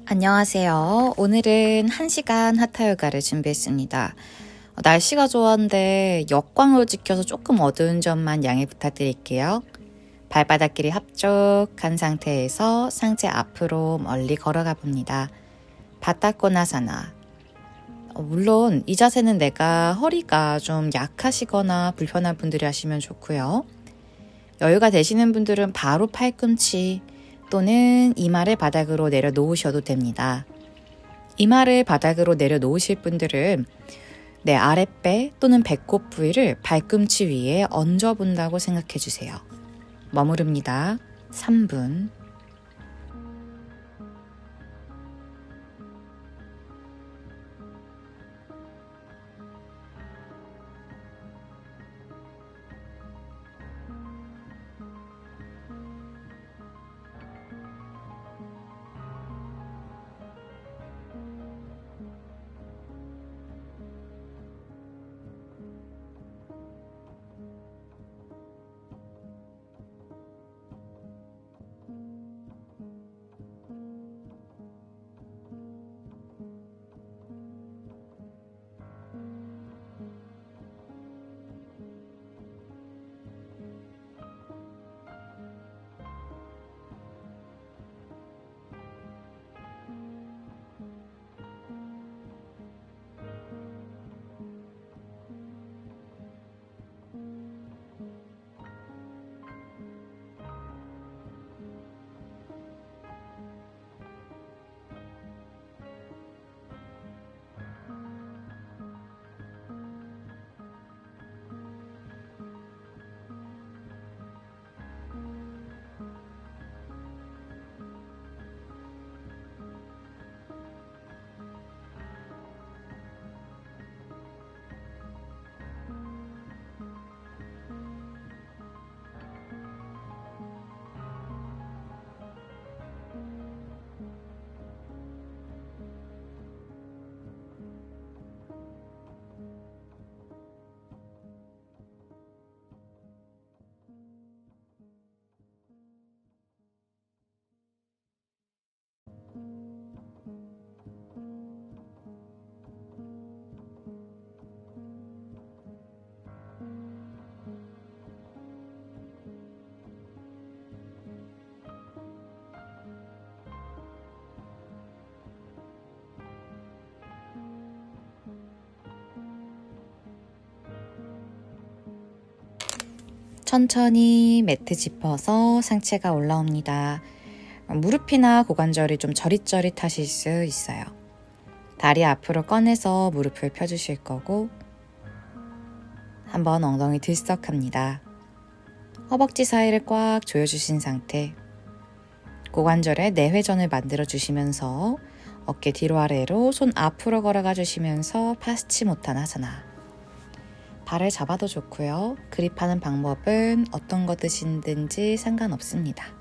안녕하세요. 오늘은 1시간 하타요가를 준비했습니다. 날씨가 좋았는데 역광으로 찍혀서 조금 어두운 점만 양해 부탁드릴게요. 발바닥 길이 합족한 상태에서 상체 앞으로 멀리 걸어가 봅니다. 바타코나사나. 물론 이 자세는 내가 허리가 좀 약하시거나 불편한 분들이 하시면 좋고요. 여유가 되시는 분들은 바로 팔꿈치 또는 이마를 바닥으로 내려놓으셔도 됩니다. 이마를 바닥으로 내려놓으실 분들은 내 아랫배 또는 배꼽 부위를 발꿈치 위에 얹어본다고 생각해 주세요. 머무릅니다. 3분. 천천히 매트 짚어서 상체가 올라옵니다. 무릎이나 고관절이 좀 저릿저릿하실 수 있어요. 다리 앞으로 꺼내서 무릎을 펴주실 거고 한번 엉덩이 들썩합니다. 허벅지 사이를 꽉 조여주신 상태. 고관절에 내회전을 만들어 주시면서 어깨 뒤로 아래로 손 앞으로 걸어가 주시면서 파스치모타나사나. 발을 잡아도 좋고요. 그립하는 방법은 어떤 거 드시든지 상관없습니다.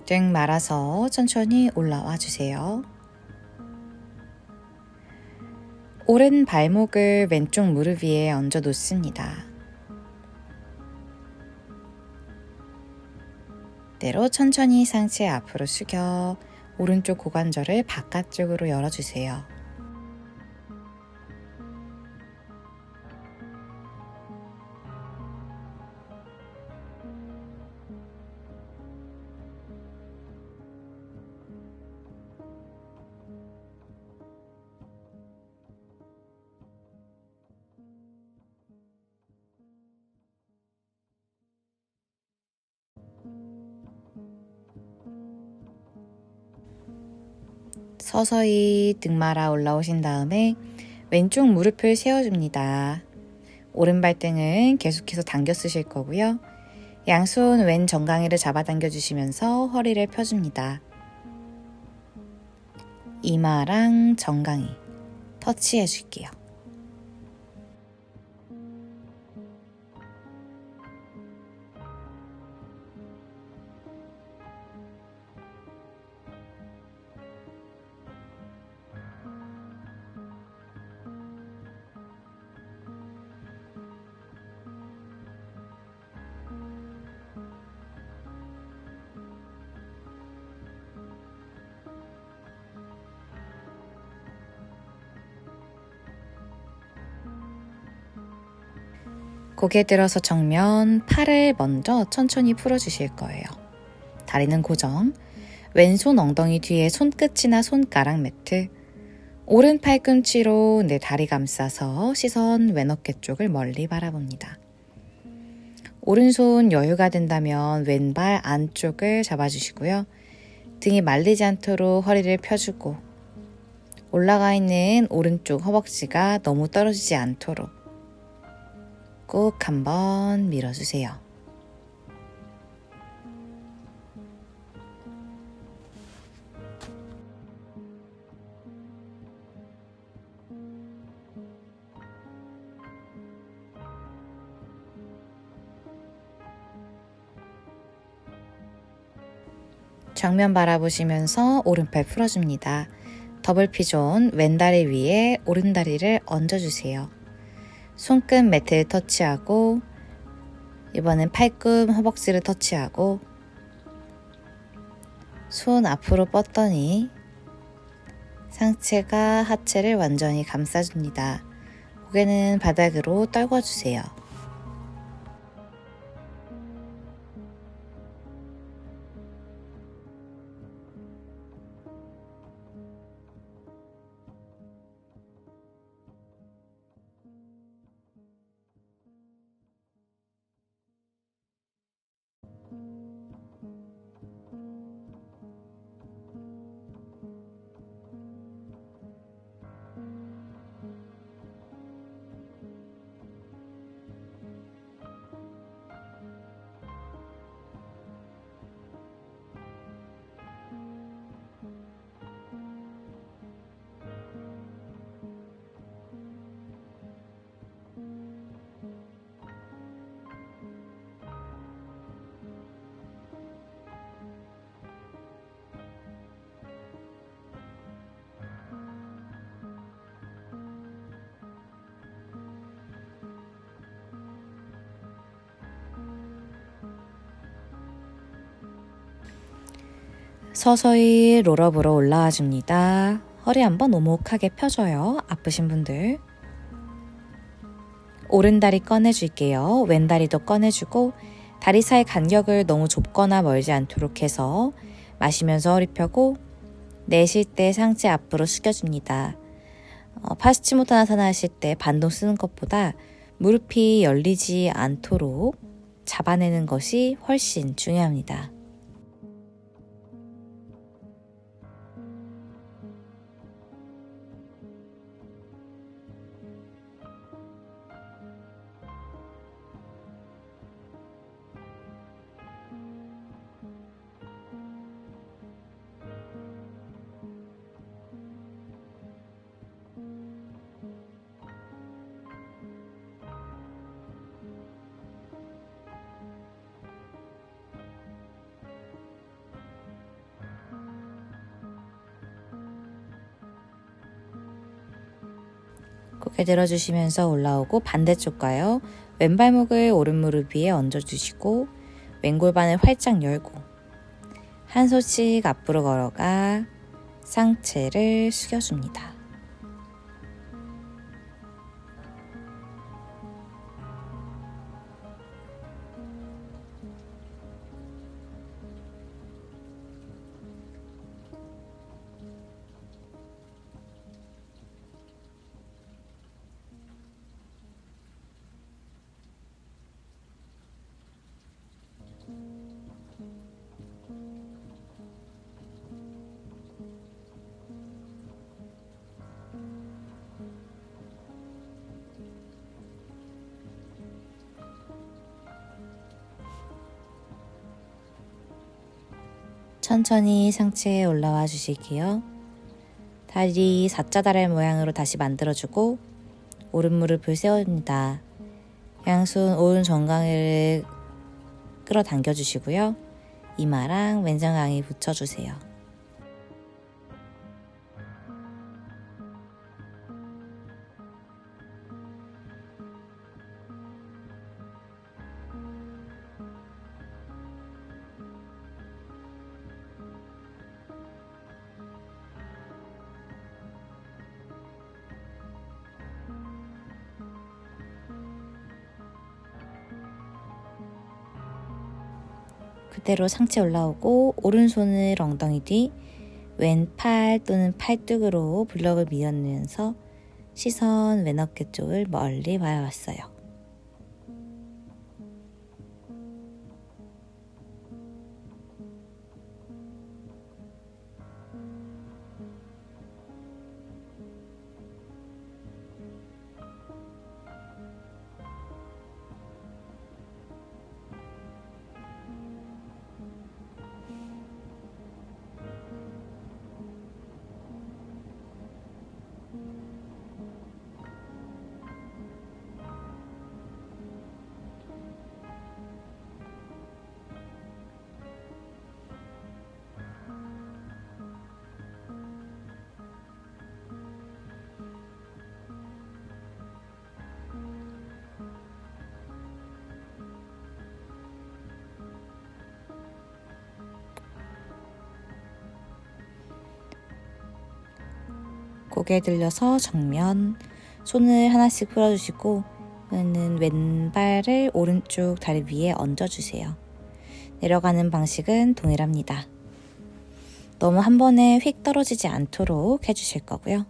등 말아서 천천히 올라와 주세요. 오른 발목을 왼쪽 무릎 위에 얹어 놓습니다. 때로 천천히 상체 앞으로 숙여 오른쪽 고관절을 바깥쪽으로 열어주세요. 서서히 등 말아 올라오신 다음에 왼쪽 무릎을 세워줍니다. 오른 발등은 계속해서 당겨 쓰실 거고요. 양손 왼 정강이를 잡아당겨 주시면서 허리를 펴줍니다. 이마랑 정강이 터치해 줄게요. 고개 들어서 정면, 팔을 먼저 천천히 풀어주실 거예요. 다리는 고정, 왼손 엉덩이 뒤에 손끝이나 손가락 매트, 오른 팔꿈치로 내 다리 감싸서 시선 왼 어깨 쪽을 멀리 바라봅니다. 오른손 여유가 된다면 왼발 안쪽을 잡아주시고요. 등이 말리지 않도록 허리를 펴주고 올라가 있는 오른쪽 허벅지가 너무 떨어지지 않도록 꾹 한번 밀어주세요. 정면 바라보시면서 오른팔 풀어줍니다. 더블 피존 왼다리 위에 오른다리를 얹어주세요. 손끝 매트를 터치하고 이번엔 팔꿈 허벅지를 터치하고 손 앞으로 뻗더니 상체가 하체를 완전히 감싸줍니다. 고개는 바닥으로 떨궈주세요. 서서히 롤업으로 올라와 줍니다. 허리 한번 오목하게 펴줘요. 아프신 분들. 오른다리 꺼내줄게요. 왼다리도 꺼내주고 다리 사이 간격을 너무 좁거나 멀지 않도록 해서 마시면서 허리 펴고 내쉴 때 상체 앞으로 숙여줍니다. 파스치모타나사나 하실 때 반동 쓰는 것보다 무릎이 열리지 않도록 잡아내는 것이 훨씬 중요합니다. 고개 들어주시면서 올라오고 반대쪽 가요. 왼발목을 오른무릎 위에 얹어주시고 왼골반을 활짝 열고 한 손씩 앞으로 걸어가 상체를 숙여줍니다. 천천히 상체에 올라와 주실게요. 다리 사자다리 모양으로 다시 만들어주고 오른 무릎을 세워줍니다. 양손 오른 정강이를 끌어당겨 주시고요. 이마랑 왼정강이 붙여주세요. 그대로 상체 올라오고 오른손을 엉덩이 뒤, 왼팔 또는 팔뚝으로 블럭을 밀어내면서 시선 왼 어깨 쪽을 멀리 바라봤어요. 고개 들려서 정면, 손을 하나씩 풀어주시고 왼발을 오른쪽 다리 위에 얹어주세요. 내려가는 방식은 동일합니다. 너무 한 번에 휙 떨어지지 않도록 해주실 거고요.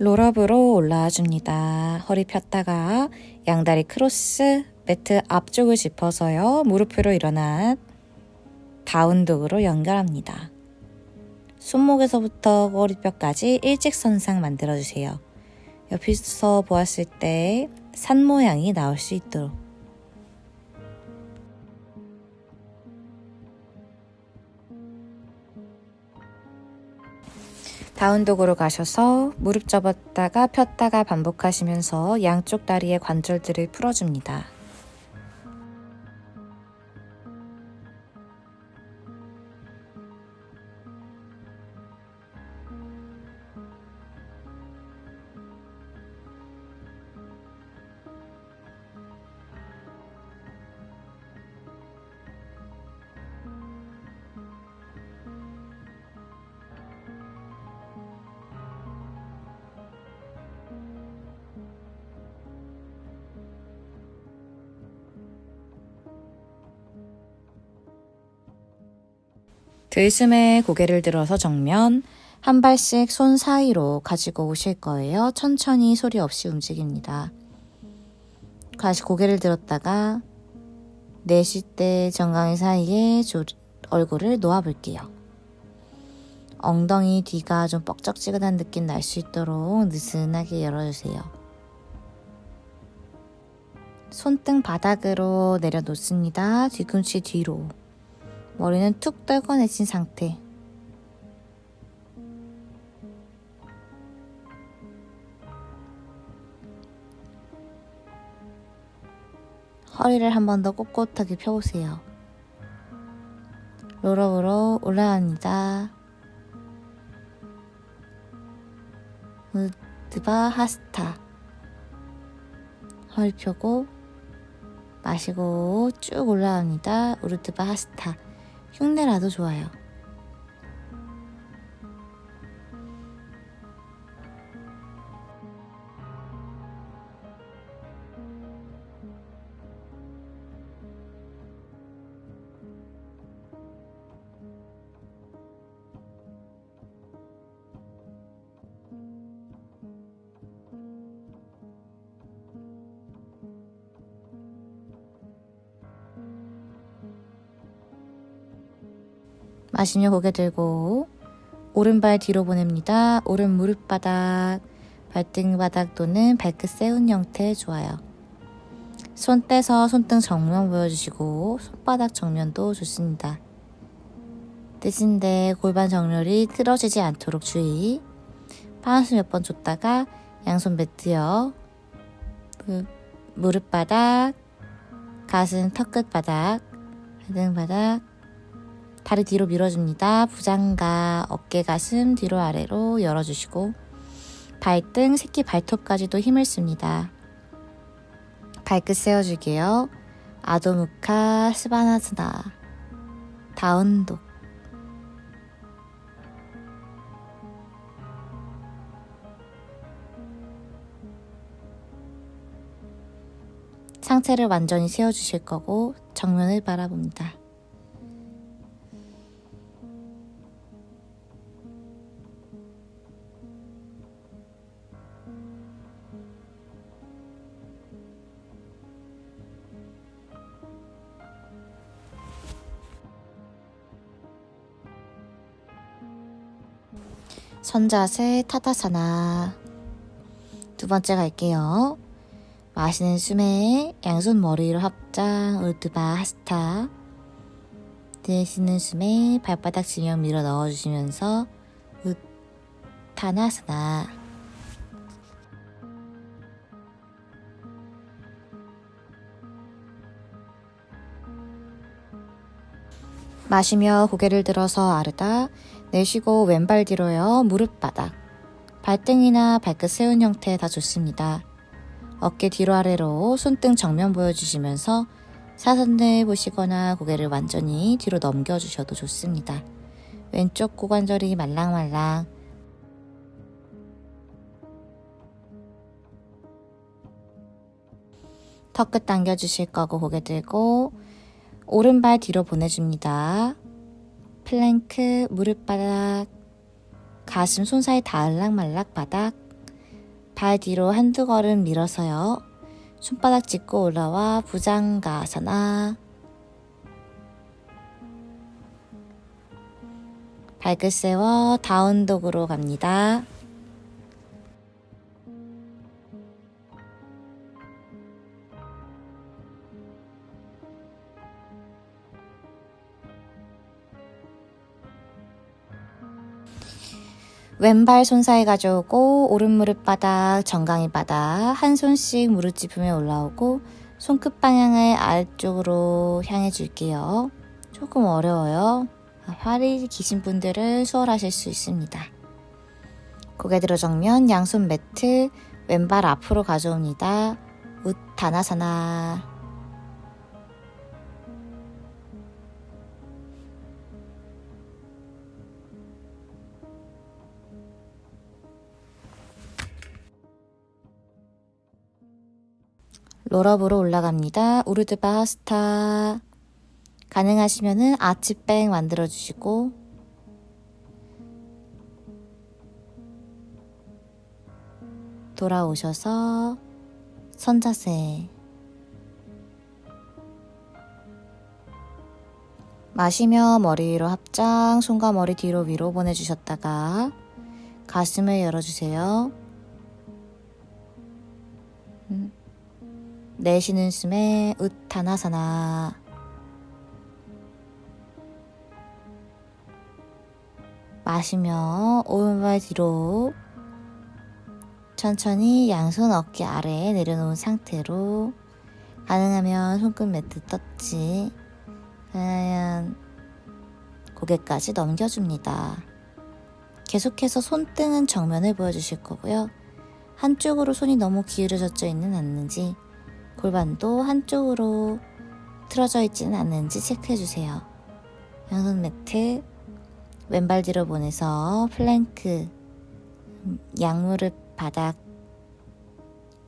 롤업으로 올라와 줍니다. 허리 폈다가 양다리 크로스, 매트 앞쪽을 짚어서요. 무릎으로 일어난 다운독으로 연결합니다. 손목에서부터 꼬리뼈까지 일직선상 만들어주세요. 옆에서 보았을 때 산 모양이 나올 수 있도록. 다운독으로 가셔서 무릎 접었다가 폈다가 반복하시면서 양쪽 다리의 관절들을 풀어줍니다. 들숨에 고개를 들어서 정면, 한 발씩 손 사이로 가지고 오실 거예요. 천천히 소리 없이 움직입니다. 다시 고개를 들었다가 내쉴 때 정강이 사이에 얼굴을 놓아볼게요. 엉덩이 뒤가 좀 뻑적지근한 느낌 날 수 있도록 느슨하게 열어주세요. 손등 바닥으로 내려놓습니다. 뒤꿈치 뒤로. 머리는 툭 떨궈내신 상태. 허리를 한 번 더 꼿꼿하게 펴보세요. 롤업으로 올라갑니다. 우르드바 하스타. 허리 펴고 마시고 쭉 올라갑니다. 우르드바 하스타. 흉내라도 좋아요. 마시며 고개 들고 오른발 뒤로 보냅니다. 오른 무릎바닥, 발등바닥 또는 발끝 세운 형태 좋아요. 손 떼서 손등 정면 보여주시고 손바닥 정면도 좋습니다. 뜨신데 골반 정렬이 틀어지지 않도록 주의. 바운스 몇 번 줬다가 양손 매트요. 무릎바닥, 가슴 턱끝바닥, 발등바닥, 다리 뒤로 밀어줍니다. 부장가, 어깨, 가슴 뒤로 아래로 열어주시고 발등, 새끼 발톱까지도 힘을 씁니다. 발끝 세워줄게요. 아도무카 스바나스나 다운독. 상체를 완전히 세워주실 거고 정면을 바라봅니다. 선자세 타다사나. 두 번째 갈게요. 마시는 숨에 양손 머리 위로 합장 우르드바 하스타. 내쉬는 숨에 발바닥 지면 밀어 넣어주시면서 우타나사나. 마시며 고개를 들어서 아르다. 내쉬고 왼발 뒤로요. 무릎 바닥. 발등이나 발끝 세운 형태 다 좋습니다. 어깨 뒤로 아래로 손등 정면 보여주시면서 사선을 보시거나 고개를 완전히 뒤로 넘겨주셔도 좋습니다. 왼쪽 고관절이 말랑말랑. 턱끝 당겨주실 거고 고개 들고 오른발 뒤로 보내줍니다. 플랭크, 무릎바닥, 가슴 손 사이 다을락말락 바닥. 발 뒤로 한두 걸음 밀어서요. 손바닥 짚고 올라와 부장가사나. 발끝 세워 다운독으로 갑니다. 왼발 손 사이 가져오고 오른 무릎 바닥, 정강이 바닥 한 손씩 무릎 짚으며 올라오고 손끝 방향을 아래쪽으로 향해 줄게요. 조금 어려워요. 팔이 기신 분들은 수월하실 수 있습니다. 고개 들어 정면, 양손 매트, 왼발 앞으로 가져옵니다. 우타나사나. 롤업으로 올라갑니다. 우르드바 하스타. 가능하시면은 아치백 만들어주시고 돌아오셔서 선자세. 마시며 머리 위로 합장, 손과 머리 뒤로 위로 보내주셨다가 가슴을 열어주세요. 내쉬는 숨에 우타나사나. 마시며 오른발 뒤로 천천히 양손 어깨 아래에 내려놓은 상태로, 가능하면 손끝 매트 터치, 가능하면 고개까지 넘겨줍니다. 계속해서 손등은 정면을 보여주실 거고요. 한쪽으로 손이 너무 기울어져 있는 않는지, 골반도 한쪽으로 틀어져 있지는 않는지 체크해주세요. 양손 매트, 왼발 뒤로 보내서 플랭크, 양무릎 바닥,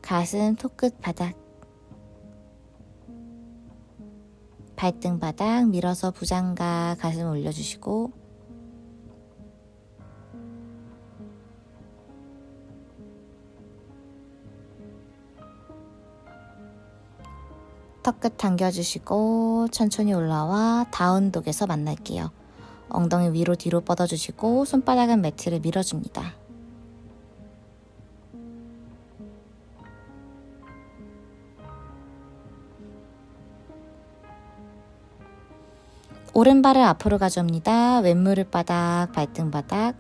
가슴 톡끝 바닥, 발등 바닥 밀어서 부장과 가슴 올려주시고, 턱끝 당겨주시고 천천히 올라와 다운독에서 만날게요. 엉덩이 위로 뒤로 뻗어주시고 손바닥은 매트를 밀어줍니다. 오른발을 앞으로 가져옵니다. 왼무릎 바닥, 발등 바닥,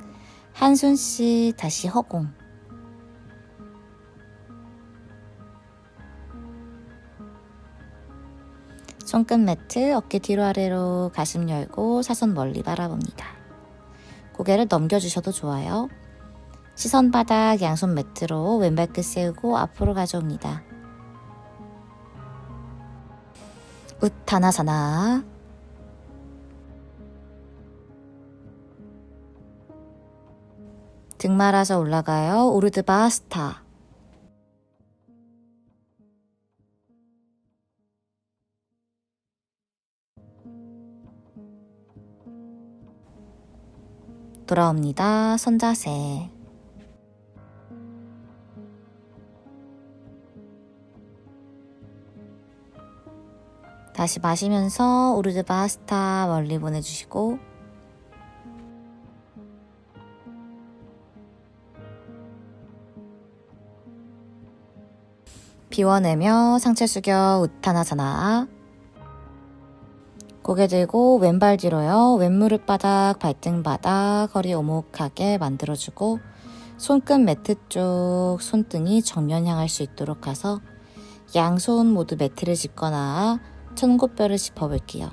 한 손씩 다시 허공. 손끝 매트, 어깨 뒤로 아래로 가슴 열고 사선 멀리 바라봅니다. 고개를 넘겨주셔도 좋아요. 시선 바닥, 양손 매트로 왼발끝 세우고 앞으로 가져옵니다. 우타나사나. 등 말아서 올라가요. 우르드바스타. 돌아옵니다. 선자세. 다시 마시면서 우르드바스타 멀리 보내주시고, 비워내며 상체 숙여 우타나사나. 고개 들고 왼발 뒤로요. 왼무릎 바닥, 발등 바닥, 허리 오목하게 만들어주고, 손끝 매트 쪽 손등이 정면 향할 수 있도록 가서 양손 모두 매트를 짚거나 천고뼈를 짚어볼게요.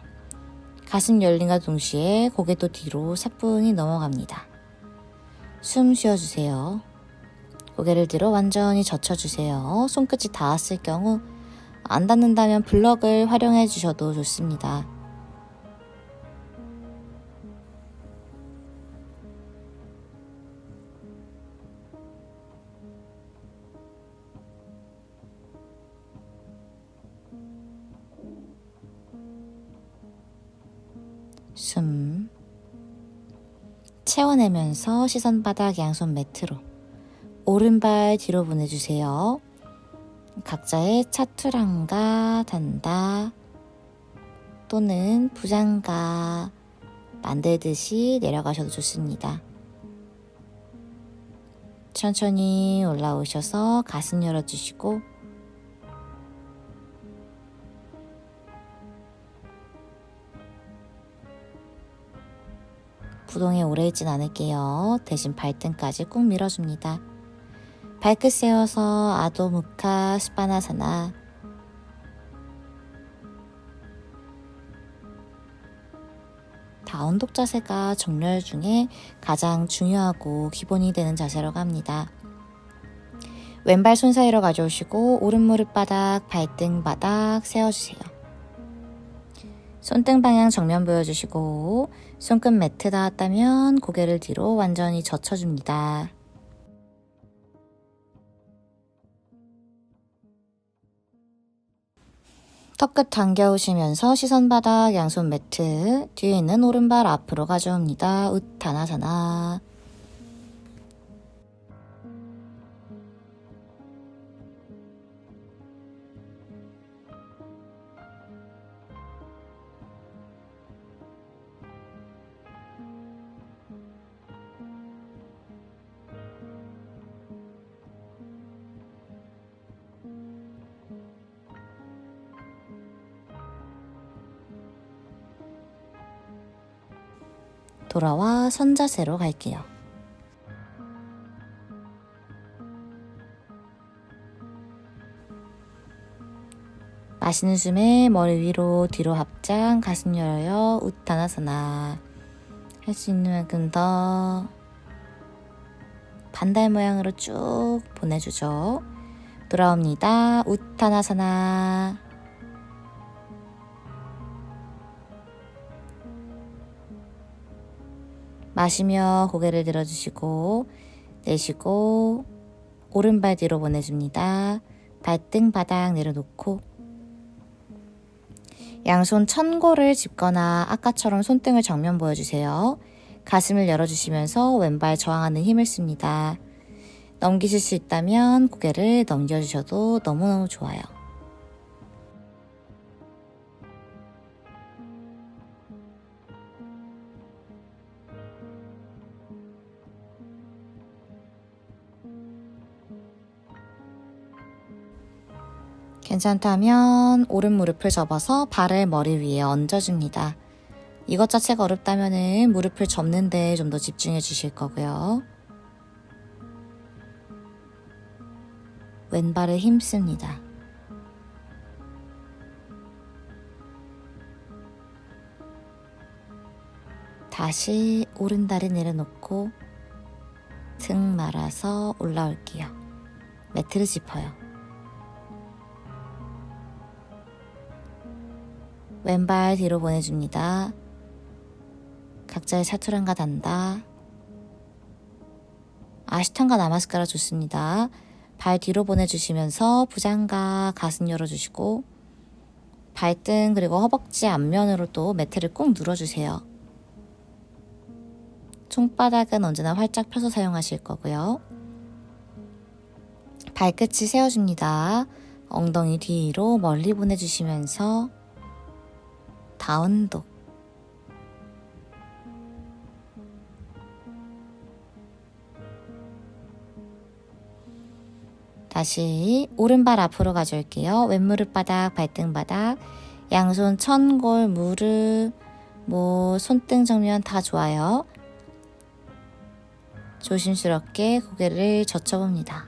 가슴 열림과 동시에 고개도 뒤로 사뿐히 넘어갑니다. 숨 쉬어주세요. 고개를 들어 완전히 젖혀주세요. 손끝이 닿았을 경우 안 닿는다면 블럭을 활용해 주셔도 좋습니다. 숨 채워내면서 시선 바닥 양손 매트로 오른발 뒤로 보내주세요. 각자의 차투랑가 단다 또는 부장가 만들듯이 내려가셔도 좋습니다. 천천히 올라오셔서 가슴 열어주시고, 부동에 오래 있진 않을게요. 대신 발등까지 꾹 밀어줍니다. 발끝 세워서 아도무카 스파나사나. 다운독 자세가 정렬 중에 가장 중요하고 기본이 되는 자세라고 합니다. 왼발 손 사이로 가져오시고 오른 무릎 바닥, 발등 바닥 세워주세요. 손등 방향 정면 보여주시고 손끝 매트 닿았다면 고개를 뒤로 완전히 젖혀줍니다. 턱끝 당겨오시면서 시선 바닥, 양손 매트, 뒤에 있는 오른발 앞으로 가져옵니다. 우타나사나. 돌아와 선자세로 갈게요. 마시는 숨에 머리 위로 뒤로 합장, 가슴 열어요. 우타나사나. 할 수 있는 만큼 더 반달 모양으로 쭉 보내주죠. 돌아옵니다. 우타나사나. 마시며 고개를 들어주시고 내쉬고 오른발 뒤로 보내줍니다. 발등 바닥 내려놓고 양손 천골을 짚거나 아까처럼 손등을 정면 보여주세요. 가슴을 열어주시면서 왼발 저항하는 힘을 씁니다. 넘기실 수 있다면 고개를 넘겨주셔도 너무너무 좋아요. 괜찮다면 오른 무릎을 접어서 발을 머리 위에 얹어줍니다. 이것 자체가 어렵다면 무릎을 접는 데 좀 더 집중해 주실 거고요. 왼발을 힘씁니다. 다시 오른다리 내려놓고 등 말아서 올라올게요. 매트를 짚어요. 왼발 뒤로 보내줍니다. 각자의 사투란가 단다. 아시탄가 나마스카라 좋습니다. 발 뒤로 보내주시면서 부장가 가슴 열어주시고 발등 그리고 허벅지 앞면으로 또 매트를 꾹 눌러주세요. 손바닥은 언제나 활짝 펴서 사용하실 거고요. 발끝을 세워줍니다. 엉덩이 뒤로 멀리 보내주시면서 다운독. 다시 오른발 앞으로 가져올게요. 왼무릎 바닥, 발등 바닥, 양손 천골, 무릎, 손등 정면 다 좋아요. 조심스럽게 고개를 젖혀봅니다.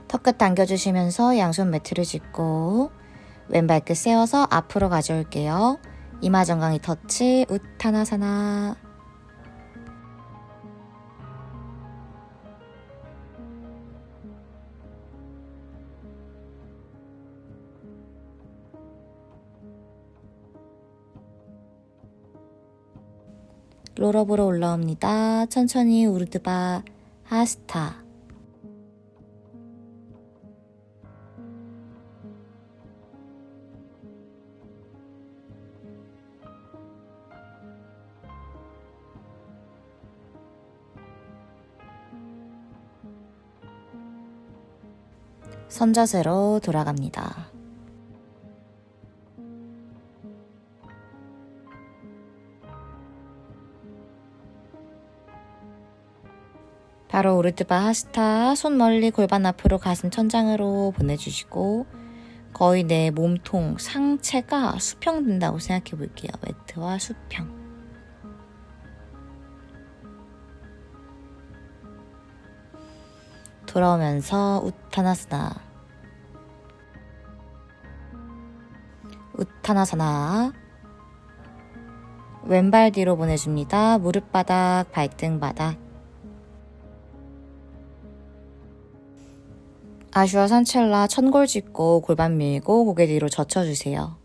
턱끝 당겨주시면서 양손 매트를 짚고 왼발끝 세워서 앞으로 가져올게요. 이마 정강이 터치, 우타나사나. 롤업으로 올라옵니다. 천천히 우르드바 하스타. 선자세로 돌아갑니다. 바로 우르드바 하스타. 손 멀리 골반 앞으로 가슴 천장으로 보내주시고 거의 내 몸통 상체가 수평된다고 생각해 볼게요. 매트와 수평. 돌아오면서 우타나사나. 우타나사나. 왼발 뒤로 보내줍니다. 무릎 바닥, 발등 바닥. 아슈아 산첼라 천골 짚고 골반 밀고 고개 뒤로 젖혀주세요.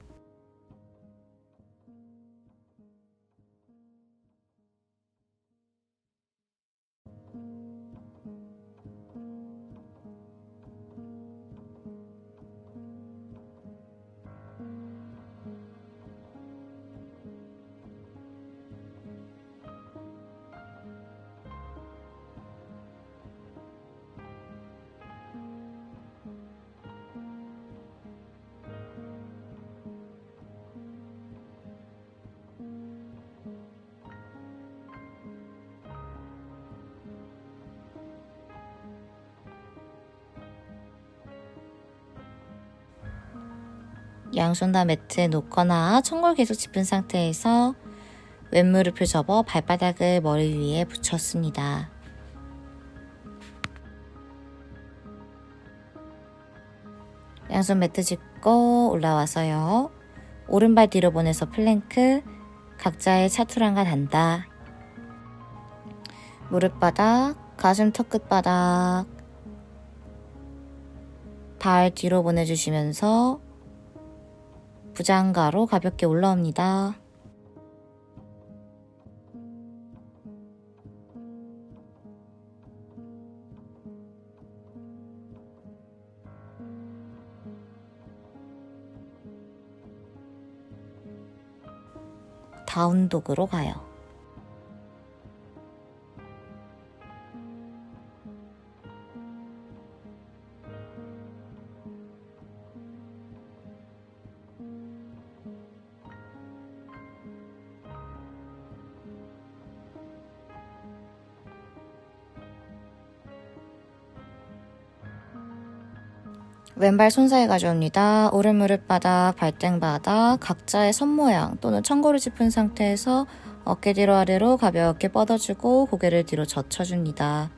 양손 다 매트에 놓거나 천골 계속 짚은 상태에서 왼무릎을 접어 발바닥을 머리 위에 붙였습니다. 양손 매트 짚고 올라와서요. 오른발 뒤로 보내서 플랭크, 각자의 차투랑과 단다. 무릎바닥, 가슴 턱 끝바닥, 발 뒤로 보내주시면서 부장가로 가볍게 올라옵니다. 다운독으로 가요. 왼발 손 사이 가져옵니다. 오른 무릎 바닥, 발등 바닥, 각자의 손 모양 또는 천골을 짚은 상태에서 어깨 뒤로 아래로 가볍게 뻗어주고 고개를 뒤로 젖혀줍니다.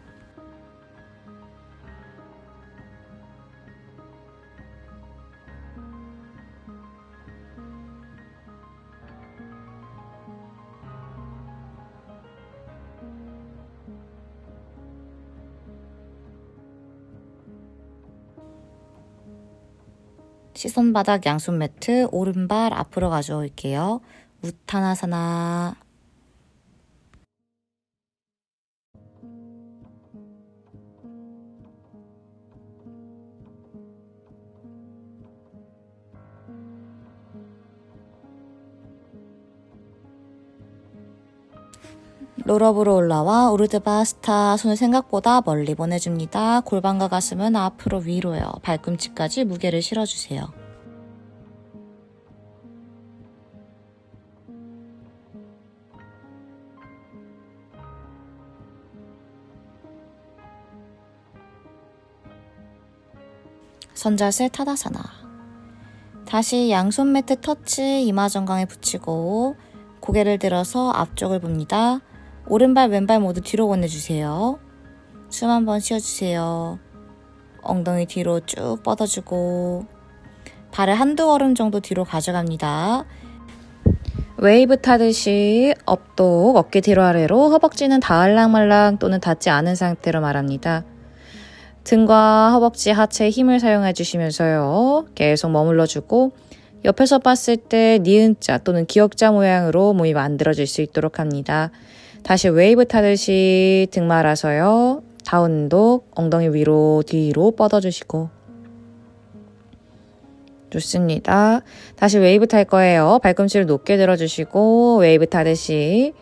시선 바닥 양손 매트, 오른발 앞으로 가져올게요. 우타나사나. 롤업으로 올라와 우르드바스타. 손을 생각보다 멀리 보내줍니다. 골반과 가슴은 앞으로 위로요. 발꿈치까지 무게를 실어주세요. 선자세 타다사나. 다시 양손 매트 터치 이마 정강에 붙이고 고개를 들어서 앞쪽을 봅니다. 오른발 왼발 모두 뒤로 보내주세요. 숨 한번 쉬어주세요. 엉덩이 뒤로 쭉 뻗어주고 발을 한두 걸음 정도 뒤로 가져갑니다. 웨이브 타듯이 업독, 어깨 뒤로 아래로, 허벅지는 닿을랑말랑 또는 닿지 않은 상태로 말합니다. 등과 허벅지, 하체에 힘을 사용해 주시면서요. 계속 머물러주고 옆에서 봤을 때 니은자 또는 기역자 모양으로 몸이 만들어질 수 있도록 합니다. 다시 웨이브 타듯이 등 말아서요. 다운독, 엉덩이 위로 뒤로 뻗어주시고 좋습니다. 다시 웨이브 탈 거예요. 발꿈치를 높게 들어주시고 웨이브 타듯이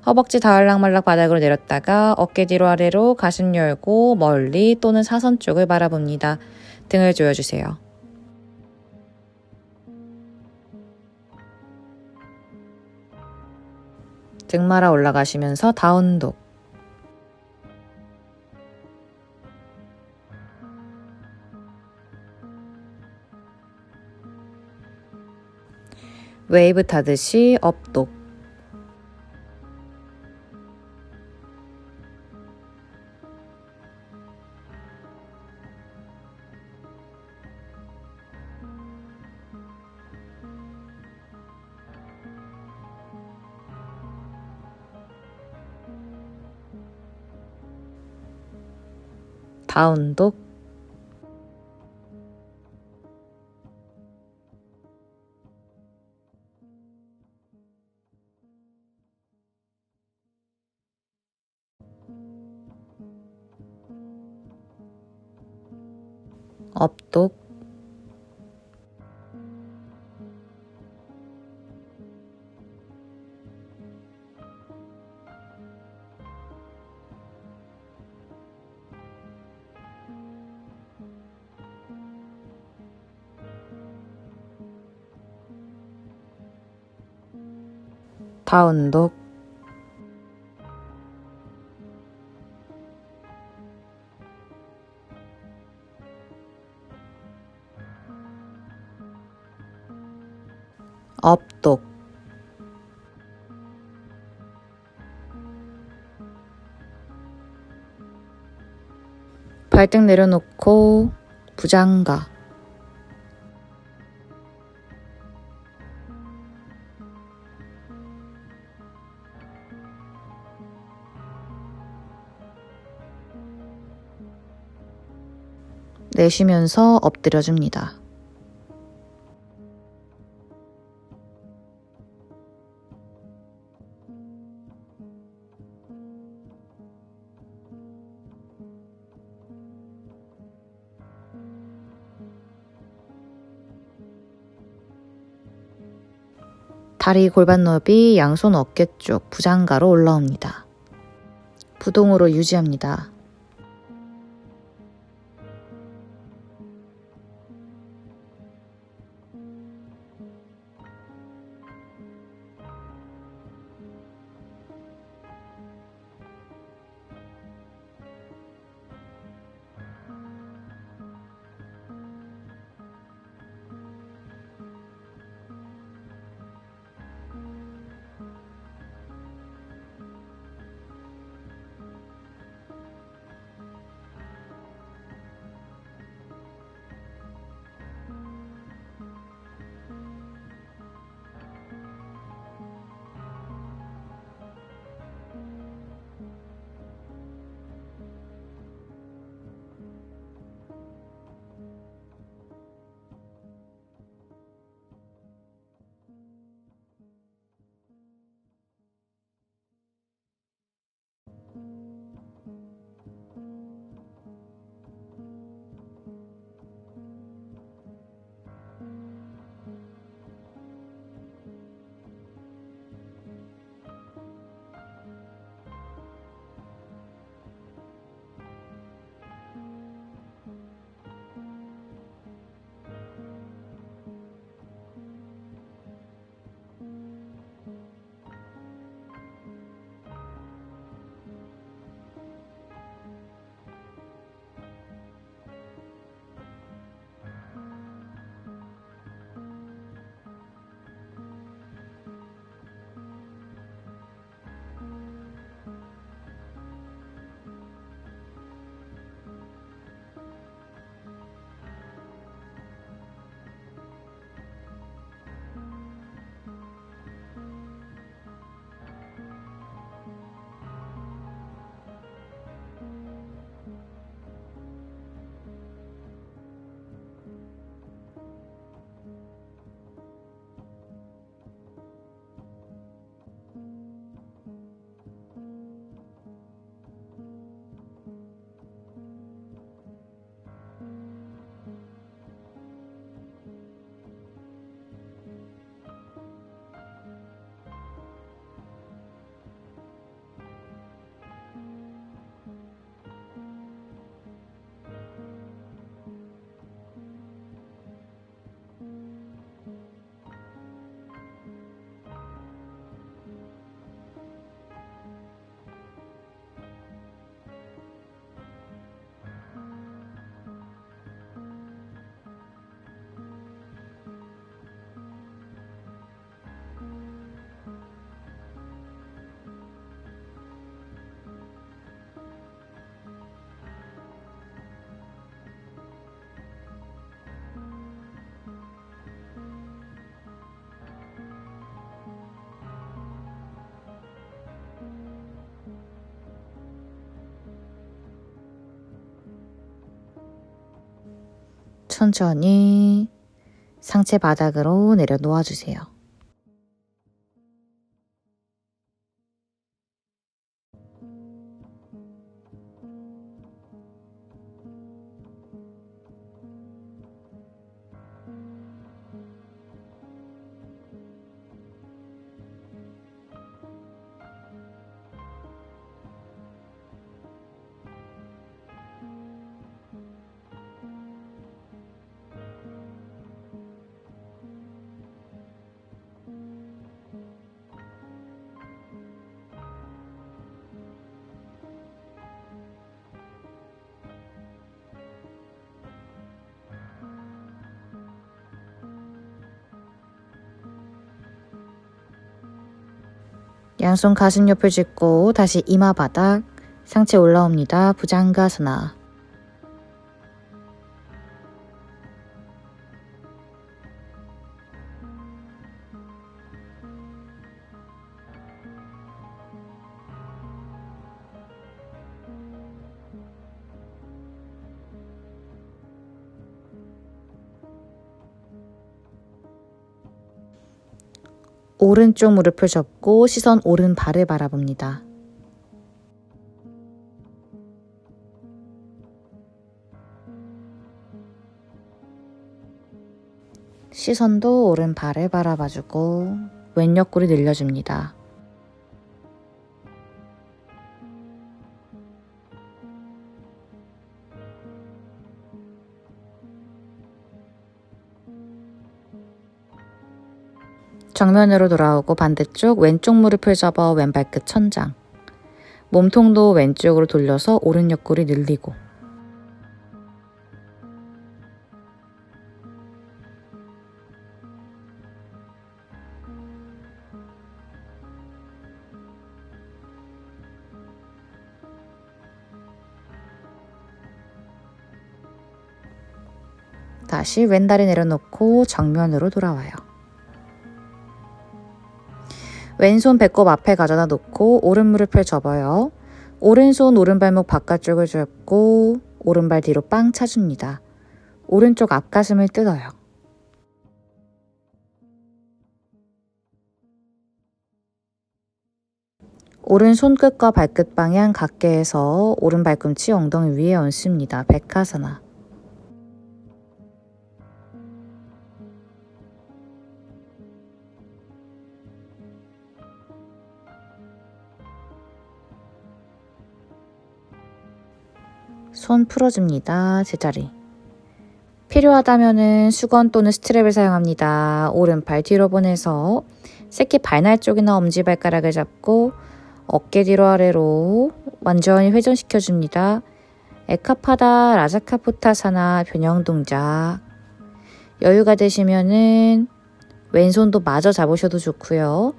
허벅지 닿을락말락 바닥으로 내렸다가 어깨 뒤로 아래로 가슴 열고 멀리 또는 사선 쪽을 바라봅니다. 등을 조여주세요. 등 말아 올라가시면서 다운독. 웨이브 타듯이 업독. 다운독. 업독. 다운독. 똑똑. 발등 내려놓고 부장가. 내쉬면서 엎드려줍니다. 다리 골반 너비 양손 어깨 쪽 부장가로 올라옵니다. 부동으로 유지합니다. 천천히 상체 바닥으로 내려 놓아주세요. 양손 가슴 옆을 짚고 다시 이마 바닥, 상체 올라옵니다. 부장가사나. 오른쪽 무릎을 접고 시선 오른발을 바라봅니다. 시선도 오른발을 바라봐주고 왼 옆구리 늘려줍니다. 정면으로 돌아오고 반대쪽 왼쪽 무릎을 접어 왼발끝 천장. 몸통도 왼쪽으로 돌려서 오른 옆구리 늘리고. 다시 왼다리 내려놓고 정면으로 돌아와요. 왼손 배꼽 앞에 가져다 놓고 오른 무릎을 접어요. 오른손 오른발목 바깥쪽을 잡고 오른발 뒤로 빵 차줍니다. 오른쪽 앞가슴을 뜯어요. 오른 손끝과 발끝 방향 같게 해서 오른 발꿈치 엉덩이 위에 얹습니다. 백하사나. 손 풀어줍니다. 제자리. 필요하다면 수건 또는 스트랩을 사용합니다. 오른발 뒤로 보내서 새끼 발날 쪽이나 엄지발가락을 잡고 어깨 뒤로 아래로 완전히 회전시켜줍니다. 에카파다 라자카푸타사나 변형 동작. 여유가 되시면은 왼손도 마저 잡으셔도 좋고요.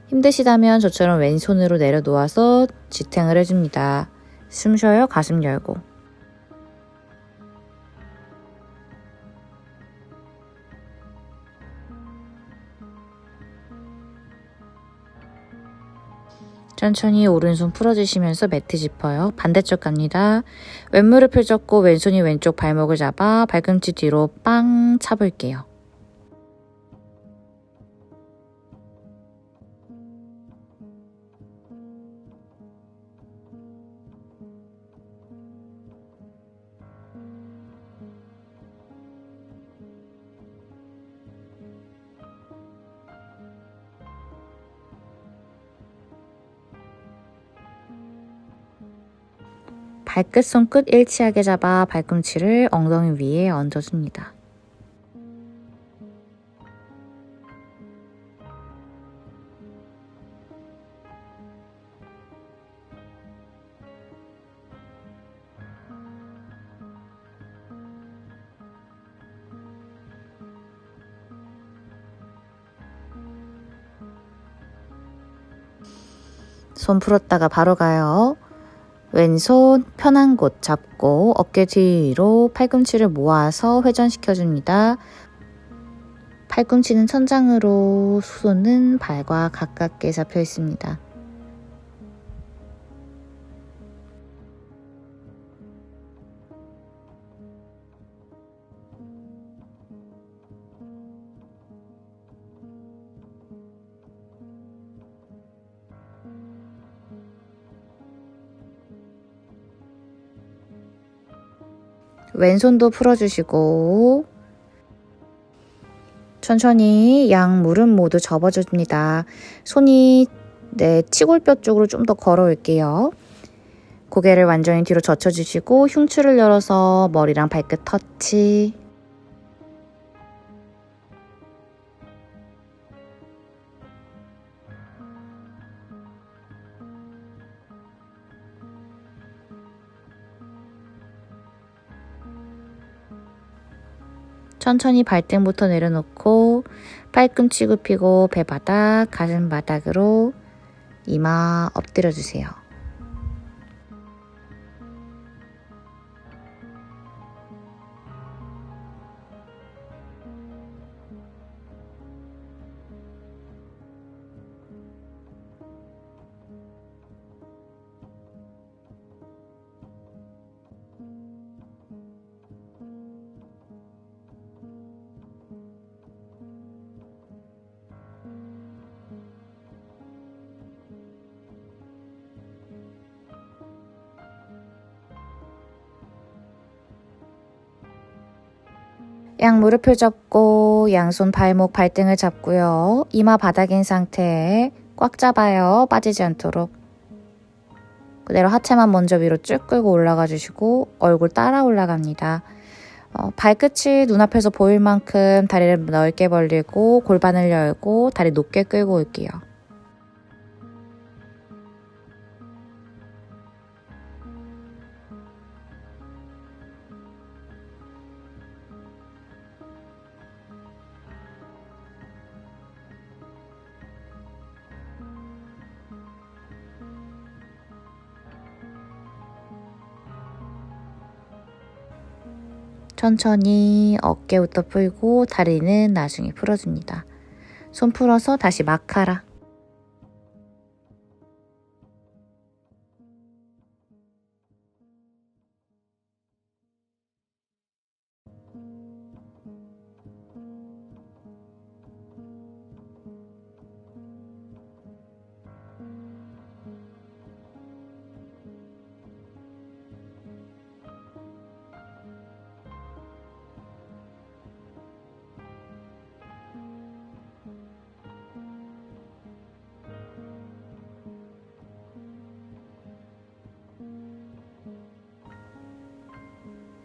힘드시다면 저처럼 왼손으로 내려놓아서 지탱을 해줍니다. 숨 쉬어요. 가슴 열고. 천천히 오른손 풀어주시면서 매트 짚어요. 반대쪽 갑니다. 왼무릎을 접고 왼손이 왼쪽 발목을 잡아 발꿈치 뒤로 빵 차볼게요. 발끝 손끝 일치하게 잡아 발꿈치를 엉덩이 위에 얹어줍니다. 손 풀었다가 바로 가요. 왼손 편한 곳 잡고 어깨 뒤로 팔꿈치를 모아서 회전시켜줍니다. 팔꿈치는 천장으로, 손은 발과 가깝게 잡혀 있습니다. 왼손도 풀어주시고 천천히 양 무릎 모두 접어줍니다. 손이 치골뼈 쪽으로 좀 더 걸어올게요. 고개를 완전히 뒤로 젖혀주시고 흉추를 열어서 머리랑 발끝 터치. 천천히 발등부터 내려놓고 팔꿈치 굽히고 배바닥, 가슴바닥으로 이마 엎드려주세요. 양 무릎을 접고 양손 발목 발등을 잡고요. 이마 바닥인 상태에 꽉 잡아요. 빠지지 않도록. 그대로 하체만 먼저 위로 쭉 끌고 올라가 주시고 얼굴 따라 올라갑니다. 발끝이 눈앞에서 보일 만큼 다리를 넓게 벌리고 골반을 열고 다리 높게 끌고 올게요. 천천히 어깨부터 풀고 다리는 나중에 풀어줍니다. 손 풀어서 다시 마카라.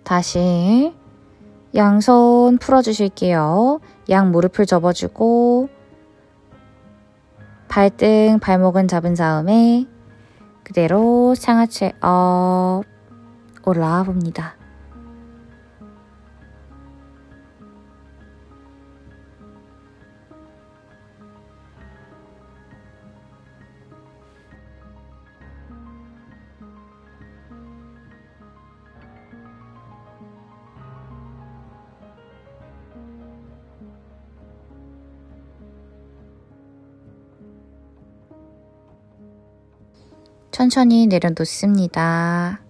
다시 양손 풀어주실게요. 양 무릎을 접어주고 발등, 발목은 잡은 다음에 그대로 상하체 업 올라와 봅니다. 천천히 내려놓습니다.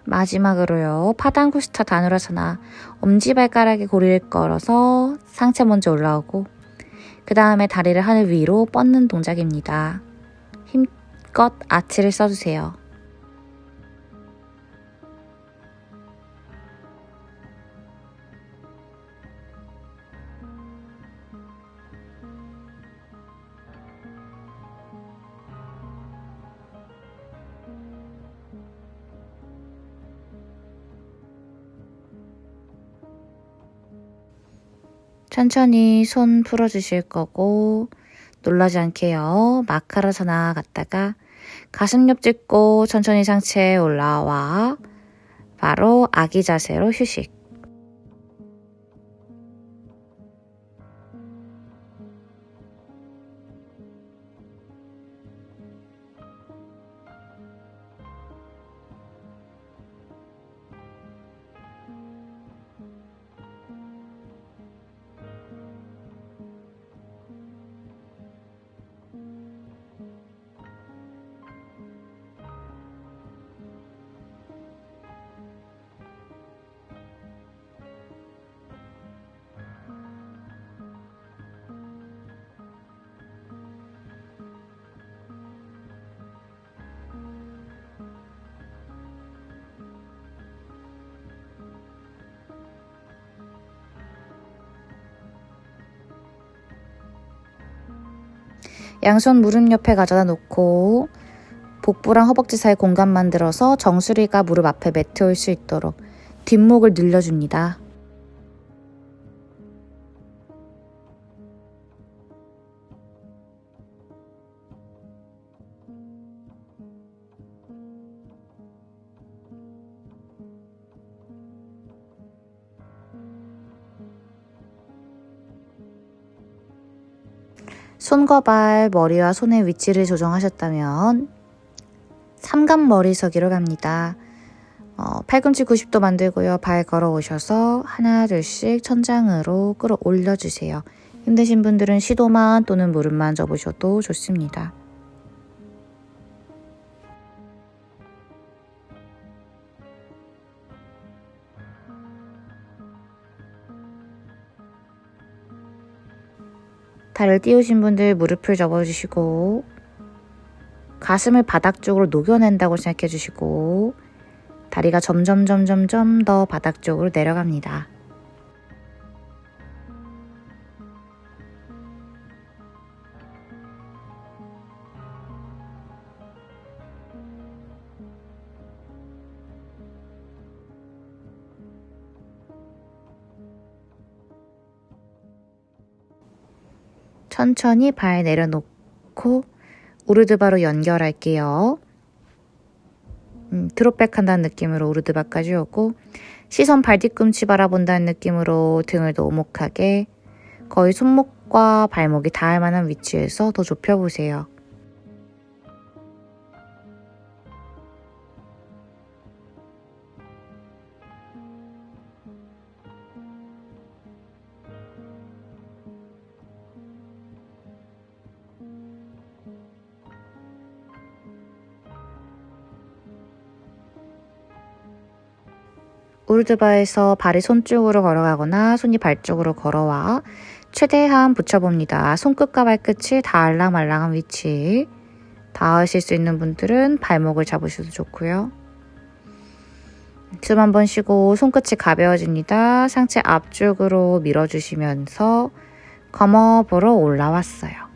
마지막으로요. 파단구스타 다누라사나 엄지발가락에 고리를 걸어서 상체 먼저 올라오고 그 다음에 다리를 하늘 위로 뻗는 동작입니다. 힘껏 아치를 써주세요. 천천히 손 풀어주실 거고 놀라지 않게요. 마카라사나 갔다가 가슴 옆 짚고 천천히 상체에 올라와 바로 아기 자세로 휴식. 양손 무릎 옆에 가져다 놓고 복부랑 허벅지 사이 공간 만들어서 정수리가 무릎 앞에 매트 올 수 있도록 뒷목을 늘려줍니다. 손과 발, 머리와 손의 위치를 조정하셨다면 삼각머리서기로 갑니다. 팔꿈치 90도 만들고요. 발 걸어 오셔서 하나 둘씩 천장으로 끌어올려주세요. 힘드신 분들은 시도만 또는 무릎만 접으셔도 좋습니다. 다리를 띄우신 분들 무릎을 접어주시고 가슴을 바닥 쪽으로 녹여낸다고 생각해 주시고 다리가 점점 더 바닥 쪽으로 내려갑니다. 천천히 발 내려놓고 우르드바로 연결할게요. 드롭백 한다는 느낌으로 우르드바까지 오고 시선 발 뒤꿈치 바라본다는 느낌으로 등을 더 오목하게 거의 손목과 발목이 닿을 만한 위치에서 더 좁혀보세요. 우르드바에서 발이 손 쪽으로 걸어가거나 손이 발 쪽으로 걸어와 최대한 붙여봅니다. 손끝과 발끝이 닿을랑말랑한 위치. 닿으실 수 있는 분들은 발목을 잡으셔도 좋고요. 숨 한번 쉬고 손끝이 가벼워집니다. 상체 앞쪽으로 밀어주시면서 검업으로 올라왔어요.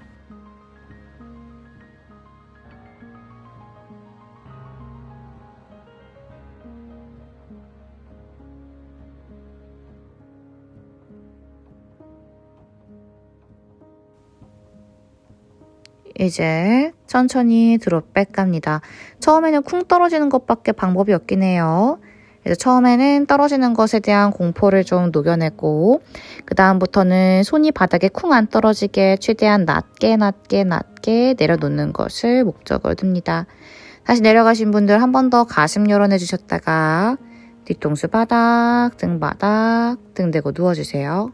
이제 천천히 드롭백 갑니다. 처음에는 쿵 떨어지는 것밖에 방법이 없긴 해요. 그래서 처음에는 떨어지는 것에 대한 공포를 좀 녹여내고 그 다음부터는 손이 바닥에 쿵 안 떨어지게 최대한 낮게 내려놓는 것을 목적으로 둡니다. 다시 내려가신 분들 한 번 더 가슴 열어내 주셨다가 뒤통수 바닥, 등 바닥, 등 대고 누워주세요.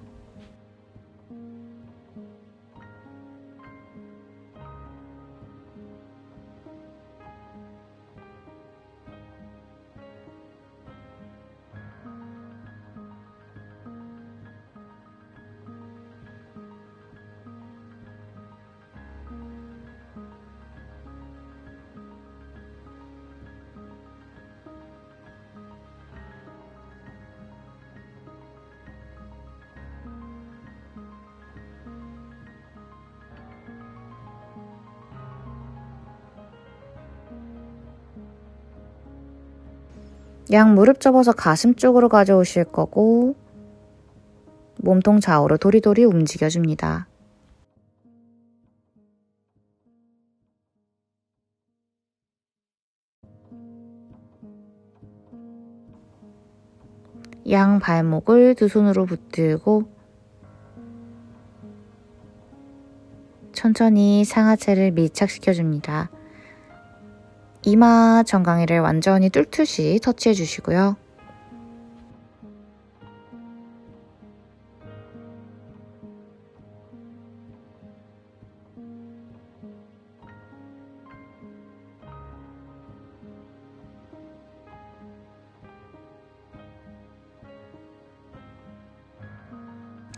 양 무릎 접어서 가슴 쪽으로 가져오실 거고 몸통 좌우로 도리도리 움직여줍니다. 양 발목을 두 손으로 붙들고 천천히 상하체를 밀착시켜줍니다. 이마 정강이를 완전히 뚫듯이 터치해 주시고요.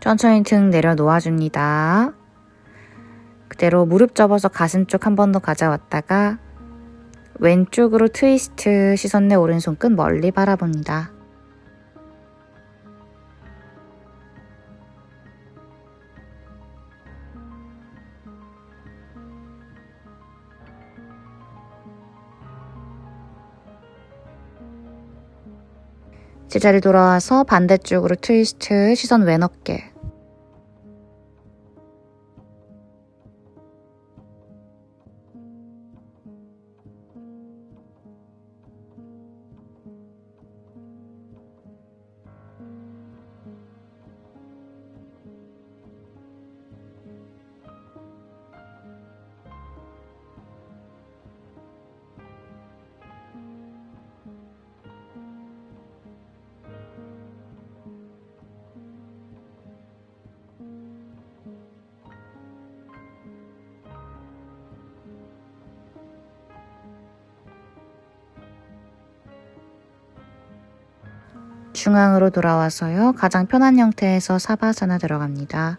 천천히 등 내려놓아줍니다. 그대로 무릎 접어서 가슴 쪽 한 번 더 가져왔다가 왼쪽으로 트위스트, 시선 내 오른손 끝 멀리 바라봅니다. 제자리 돌아와서 반대쪽으로 트위스트, 시선 왼 어깨. 중앙으로 돌아와서요. 가장 편한 형태에서 사바사나 들어갑니다.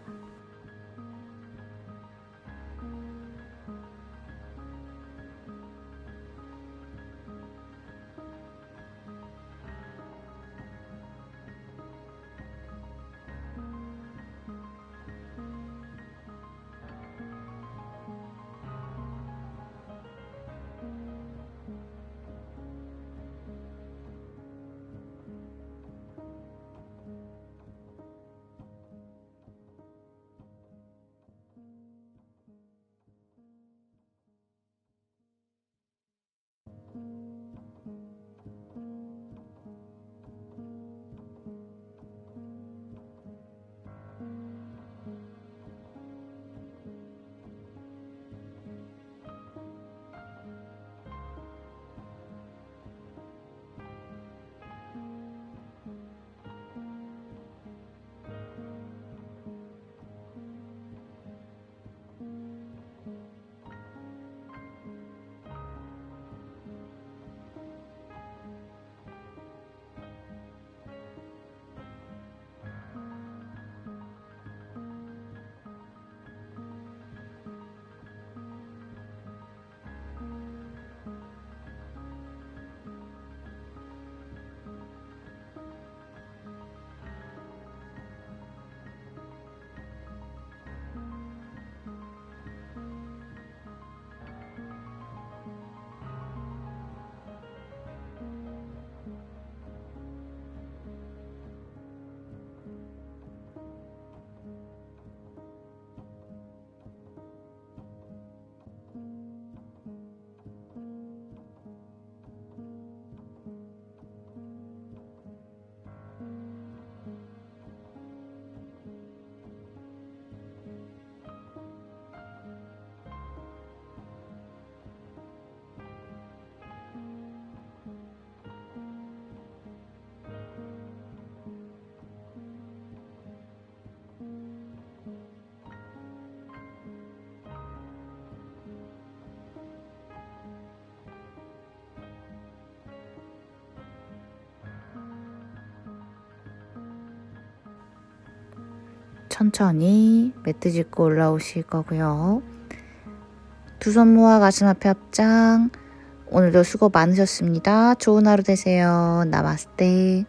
천천히 매트 짚고 올라오실 거고요. 두 손 모아 가슴 앞에 합장. 오늘도 수고 많으셨습니다. 좋은 하루 되세요. 나마스테.